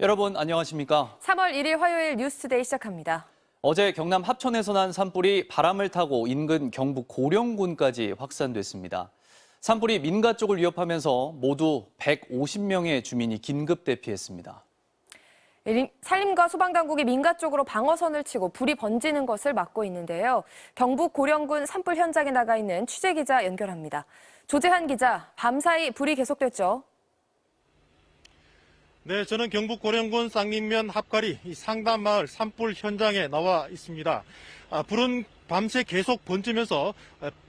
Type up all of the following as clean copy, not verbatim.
여러분 안녕하십니까? 3월 1일 화요일 뉴스데이 시작합니다. 어제 경남 합천에서 난 산불이 바람을 타고 인근 경북 고령군까지 확산됐습니다. 산불이 민가 쪽을 위협하면서 모두 150명의 주민이 긴급 대피했습니다. 산림과 소방당국이 민가 쪽으로 방어선을 치고 불이 번지는 것을 막고 있는데요. 경북 고령군 산불 현장에 나가 있는 취재기자 연결합니다. 조재한 기자, 밤사이 불이 계속됐죠? 네, 저는 경북 고령군 쌍림면 합가리 상담마을 산불 현장에 나와 있습니다. 불은 밤새 계속 번지면서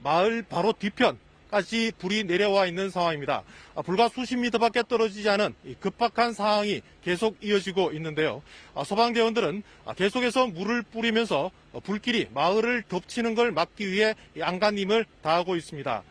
마을 바로 뒤편까지 불이 내려와 있는 상황입니다. 불과 수십 미터밖에 떨어지지 않은 급박한 상황이 계속 이어지고 있는데요. 소방대원들은 계속해서 물을 뿌리면서 불길이 마을을 덮치는 걸 막기 위해 안간힘을 다하고 있습니다.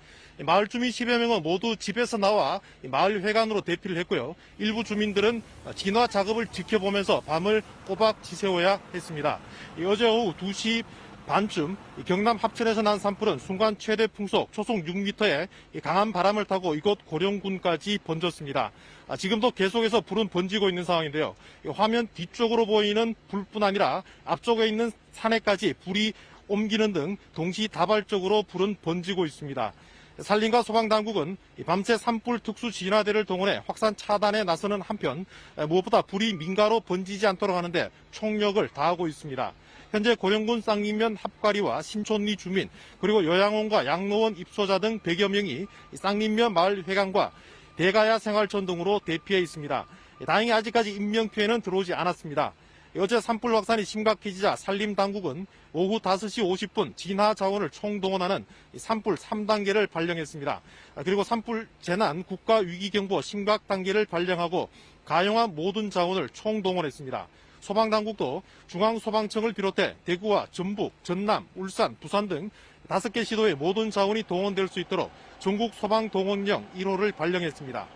마을 주민 10여 명은 모두 집에서 나와 마을 회관으로 대피를 했고요. 일부 주민들은 진화 작업을 지켜보면서 밤을 꼬박 지새워야 했습니다. 어제 오후 2시 반쯤 경남 합천에서 난 산불은 순간 최대 풍속 초속 6m의 강한 바람을 타고 이곳 고령군까지 번졌습니다. 지금도 계속해서 불은 번지고 있는 상황인데요. 화면 뒤쪽으로 보이는 불뿐 아니라 앞쪽에 있는 산에까지 불이 옮기는 등 동시다발적으로 불은 번지고 있습니다. 산림과 소방당국은 밤새 산불 특수진화대를 동원해 확산 차단에 나서는 한편 무엇보다 불이 민가로 번지지 않도록 하는데 총력을 다하고 있습니다. 현재 고령군 쌍림면 합가리와 신촌리 주민 그리고 요양원과 양로원 입소자 등 100여 명이 쌍림면 마을 회관과 대가야 생활촌 등으로 대피해 있습니다. 다행히 아직까지 인명피해는 들어오지 않았습니다. 어제 산불 확산이 심각해지자 산림당국은 오후 5시 50분 진화 자원을 총동원하는 산불 3단계를 발령했습니다. 그리고 산불 재난 국가위기경보 심각 단계를 발령하고 가용한 모든 자원을 총동원했습니다. 소방당국도 중앙소방청을 비롯해 대구와 전북, 전남, 울산, 부산 등 5개 시도의 모든 자원이 동원될 수 있도록 전국 소방동원령 1호를 발령했습니다.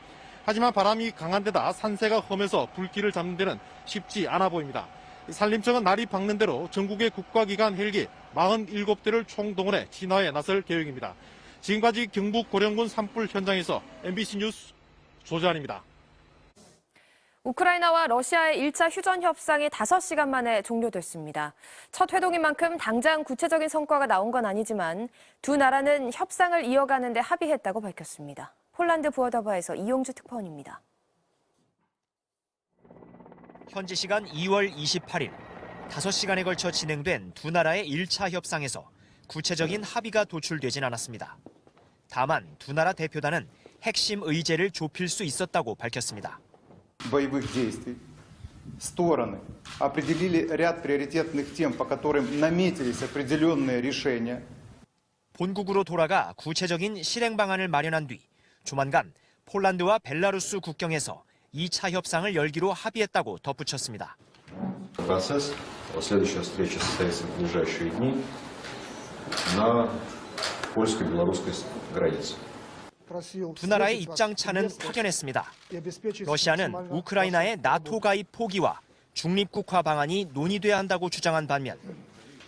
하지만 바람이 강한 데다 산세가 험해서 불길을 잡는 데는 쉽지 않아 보입니다. 산림청은 날이 밝는 대로 전국의 국가기관 헬기 47대를 총동원해 진화에 나설 계획입니다. 지금까지 경북 고령군 산불 현장에서 MBC 뉴스 조재환입니다. 우크라이나와 러시아의 1차 휴전 협상이 5시간 만에 종료됐습니다. 첫 회동인 만큼 당장 구체적인 성과가 나온 건 아니지만 두 나라는 협상을 이어가는 데 합의했다고 밝혔습니다. 폴란드 부어다바에서 이용주 특파원입니다. 현지 시간 2월 28일, 5시간에 걸쳐 진행된 두 나라의 1차 협상에서 구체적인 합의가 도출되진 않았습니다. 다만 두 나라 대표단은 핵심 의제를 좁힐 수 있었다고 밝혔습니다. боевых действий стороны определили ряд приоритетных тем, по которым наметились определенные решения. 본국으로 돌아가 구체적인 실행 방안을 마련한 뒤 조만간 폴란드와 벨라루스 국경에서 2차 협상을 열기로 합의했다고 덧붙였습니다. Следующая встреча состоится в ближайшие дни на польско-белорусской границе. 두 나라의 입장 차는 확연했습니다. 러시아는 우크라이나의 나토 가입 포기와 중립국화 방안이 논의돼야 한다고 주장한 반면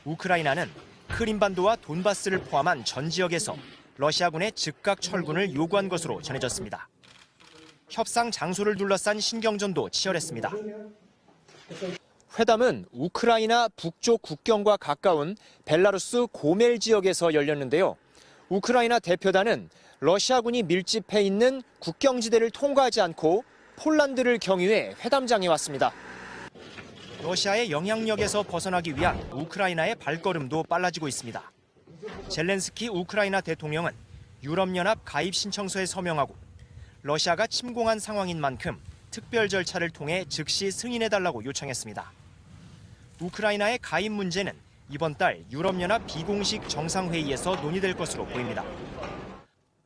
우크라이나는 크림반도와 돈바스를 포함한 전 지역에서 러시아군의 즉각 철군을 요구한 것으로 전해졌습니다. 협상 장소를 둘러싼 신경전도 치열했습니다. 회담은 우크라이나 북쪽 국경과 가까운 벨라루스 고멜 지역에서 열렸는데요. 우크라이나 대표단은 러시아군이 밀집해 있는 국경지대를 통과하지 않고 폴란드를 경유해 회담장에 왔습니다. 러시아의 영향력에서 벗어나기 위한 우크라이나의 발걸음도 빨라지고 있습니다. 젤렌스키 우크라이나 대통령은 유럽연합 가입 신청서에 서명하고 러시아가 침공한 상황인 만큼 특별 절차를 통해 즉시 승인해달라고 요청했습니다. 우크라이나의 가입 문제는 이번 달 유럽연합 비공식 정상회의에서 논의될 것으로 보입니다.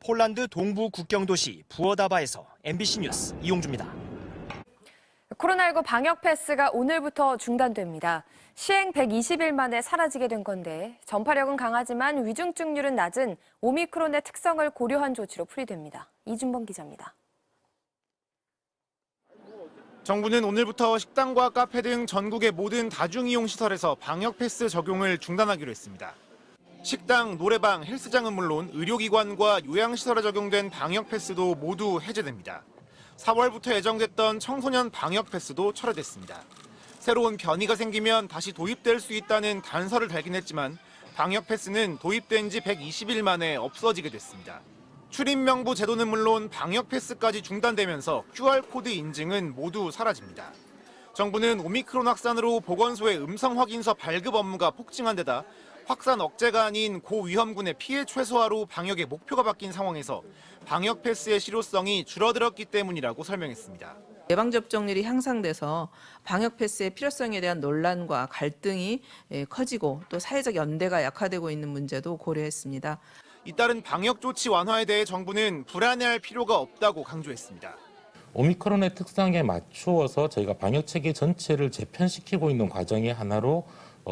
폴란드 동부 국경도시 부어다바에서 MBC 뉴스 이용주입니다. 코로나19 방역 패스가 오늘부터 중단됩니다. 시행 120일 만에 사라지게 된 건데 전파력은 강하지만 위중증률은 낮은 오미크론의 특성을 고려한 조치로 풀이됩니다. 이준범 기자입니다. 정부는 오늘부터 식당과 카페 등 전국의 모든 다중이용시설에서 방역 패스 적용을 중단하기로 했습니다. 식당, 노래방, 헬스장은 물론 의료기관과 요양시설에 적용된 방역 패스도 모두 해제됩니다. 4월부터 예정됐던 청소년 방역 패스도 철회됐습니다. 새로운 변이가 생기면 다시 도입될 수 있다는 단서를 달긴 했지만 방역 패스는 도입된 지 120일 만에 없어지게 됐습니다. 출입 명부 제도는 물론 방역 패스까지 중단되면서 QR코드 인증은 모두 사라집니다. 정부는 오미크론 확산으로 보건소의 음성 확인서 발급 업무가 폭증한 데다 확산 억제가 아닌 고위험군의 피해 최소화로 방역의 목표가 바뀐 상황에서 방역 패스의 실효성이 줄어들었기 때문이라고 설명했습니다. 예방접종률이 향상돼서 방역 패스의 필요성에 대한 논란과 갈등이 커지고 또 사회적 연대가 약화되고 있는 문제도 고려했습니다. 잇따른 방역 조치 완화에 대해 정부는 불안해할 필요가 없다고 강조했습니다. 오미크론의 특성에 맞추어서 저희가 방역 체계 전체를 재편시키고 있는 과정의 하나로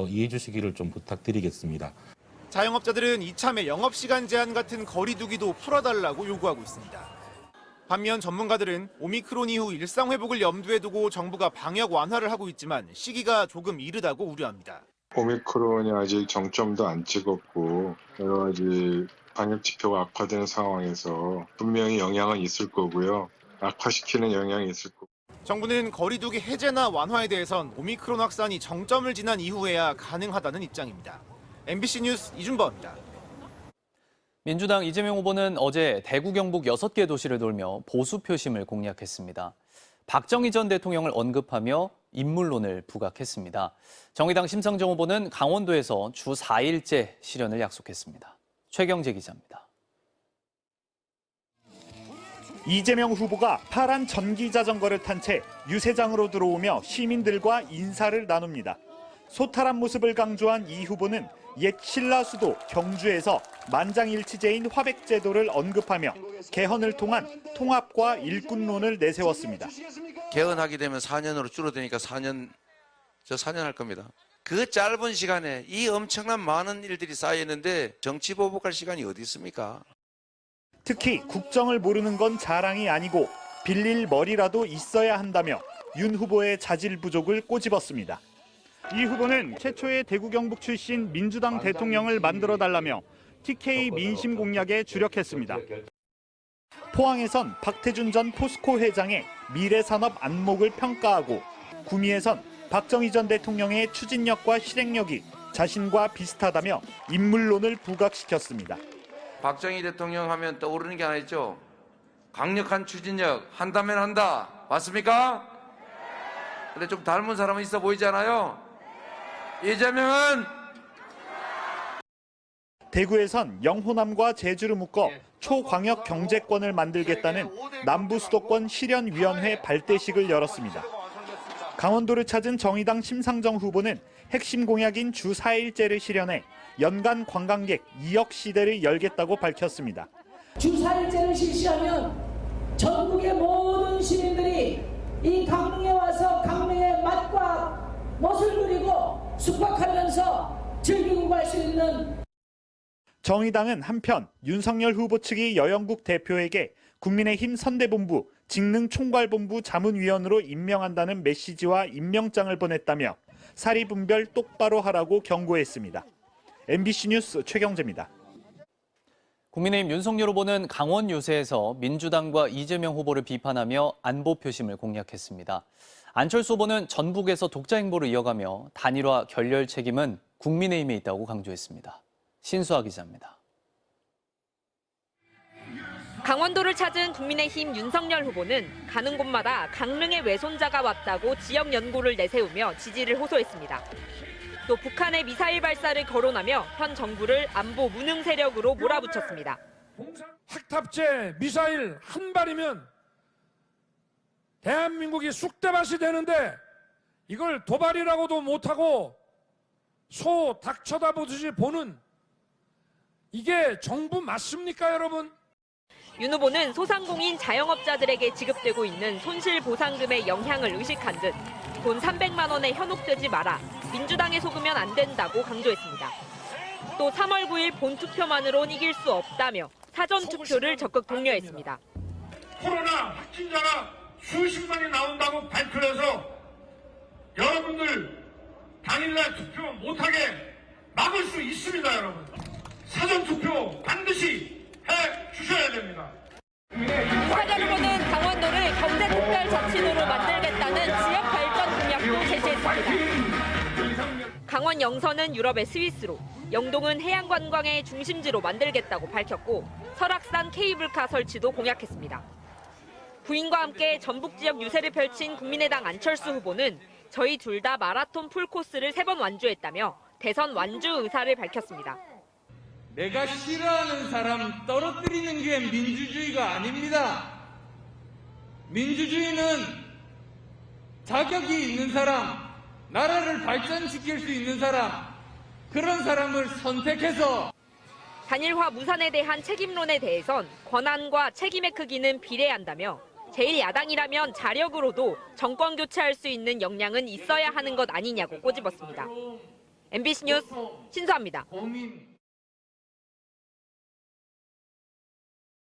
이해해 주시기를 좀 부탁드리겠습니다. 자영업자들은 이참에 영업시간 제한 같은 거리 두기도 풀어달라고 요구하고 있습니다. 반면 전문가들은 오미크론 이후 일상 회복을 염두에 두고 정부가 방역 완화를 하고 있지만 시기가 조금 이르다고 우려합니다. 오미크론이 아직 정점도 안 찍었고 여러 가지 방역 지표가 악화되는 상황에서 분명히 영향은 있을 거고요. 악화시키는 영향이 있을 거고. 정부는 거리두기 해제나 완화에 대해선 오미크론 확산이 정점을 지난 이후에야 가능하다는 입장입니다. MBC 뉴스 이준범입니다. 민주당 이재명 후보는 어제 대구 경북 6개 도시를 돌며 보수 표심을 공략했습니다. 박정희 전 대통령을 언급하며 인물론을 부각했습니다. 정의당 심상정 후보는 강원도에서 주 4일째 실현을 약속했습니다. 최경재 기자입니다. 이재명 후보가 파란 전기 자전거를 탄 채 유세장으로 들어오며 시민들과 인사를 나눕니다. 소탈한 모습을 강조한 이 후보는 옛 신라 수도 경주에서 만장일치제인 화백제도를 언급하며 개헌을 통한 통합과 일꾼론을 내세웠습니다. 개헌하게 되면 4년으로 줄어드니까 4년 할 겁니다. 그 짧은 시간에 이 엄청난 많은 일들이 쌓여있는데 정치 보복할 시간이 어디 있습니까? 특히 국정을 모르는 건 자랑이 아니고 빌릴 머리라도 있어야 한다며 윤 후보의 자질 부족을 꼬집었습니다. 이 후보는 최초의 대구 경북 출신 민주당 대통령을 만들어달라며 TK 민심 공략에 주력했습니다. 포항에선 박태준 전 포스코 회장의 미래산업 안목을 평가하고 구미에선 박정희 전 대통령의 추진력과 실행력이 자신과 비슷하다며 인물론을 부각시켰습니다. 박정희 대통령 하면 떠오르는 게 하나 있죠. 강력한 추진력, 한다면 한다. 맞습니까? 근데 좀 닮은 사람은 있어 보이지 않아요? 이재명은 대구에선 영호남과 제주를 묶어 초광역 경제권을 만들겠다는 남부수도권 실현위원회 발대식을 열었습니다. 강원도를 찾은 정의당 심상정 후보는 핵심 공약인 주 4일제를 실현해 연간 관광객 2억 시대를 열겠다고 밝혔습니다. 주 4일제를 실시하면 전국의 모든 시민들이 이 강릉에 와서 강릉의 맛과 멋을 누리고 숙박하면서 즐기고 갈 수 있는. 정의당은 한편 윤석열 후보 측이 여영국 대표에게 국민의힘 선대본부 직능총괄본부 자문위원으로 임명한다는 메시지와 임명장을 보냈다며 사리분별 똑바로 하라고 경고했습니다. MBC 뉴스 최경재입니다. 국민의힘 윤석열 후보는 강원 유세에서 민주당과 이재명 후보를 비판하며 안보 표심을 공략했습니다. 안철수 후보는 전북에서 독자 행보를 이어가며 단일화 결렬 책임은 국민의힘에 있다고 강조했습니다. 신수아 기자입니다. 강원도를 찾은 국민의힘 윤석열 후보는 가는 곳마다 강릉의 외손자가 왔다고 지역 연구를 내세우며 지지를 호소했습니다. 또 북한의 미사일 발사를 거론하며 현 정부를 안보 무능 세력으로 몰아붙였습니다. 핵탑재 미사일 한 발이면 대한민국이 쑥대밭이 되는데 이걸 도발이라고도 못하고 소 닭 쳐다보듯이 보는 이게 정부 맞습니까, 여러분? 윤 후보는 소상공인 자영업자들에게 지급되고 있는 손실보상금의 영향을 의식한 듯 돈 300만 원에 현혹되지 마라, 민주당에 속으면 안 된다고 강조했습니다. 또 3월 9일 본투표만으론 이길 수 없다며 사전투표를 적극 독려했습니다. 코로나 확진자가 수십만이 나온다고 발표해서 여러분들 당일날 투표 못하게 막을 수 있습니다, 여러분. 사전투표 반드시 해 주셔야 됩니다. 윤석열 후보는 강원도를 경제특별자치도로 만들겠다는 지역 발전 공약도 제시했습니다. 강원 영서는 유럽의 스위스로, 영동은 해양관광의 중심지로 만들겠다고 밝혔고 설악산 케이블카 설치도 공약했습니다. 부인과 함께 전북 지역 유세를 펼친 국민의당 안철수 후보는 저희 둘 다 마라톤 풀코스를 3번 완주했다며 대선 완주 의사를 밝혔습니다. 내가 싫어하는 사람 떨어뜨리는 게 민주주의가 아닙니다. 민주주의는 자격이 있는 사람, 나라를 발전시킬 수 있는 사람, 그런 사람을 선택해서. 단일화 무산에 대한 책임론에 대해선 권한과 책임의 크기는 비례한다며 제1야당이라면 자력으로도 정권 교체할 수 있는 역량은 있어야 하는 것 아니냐고 꼬집었습니다. MBC 뉴스 신수아입니다.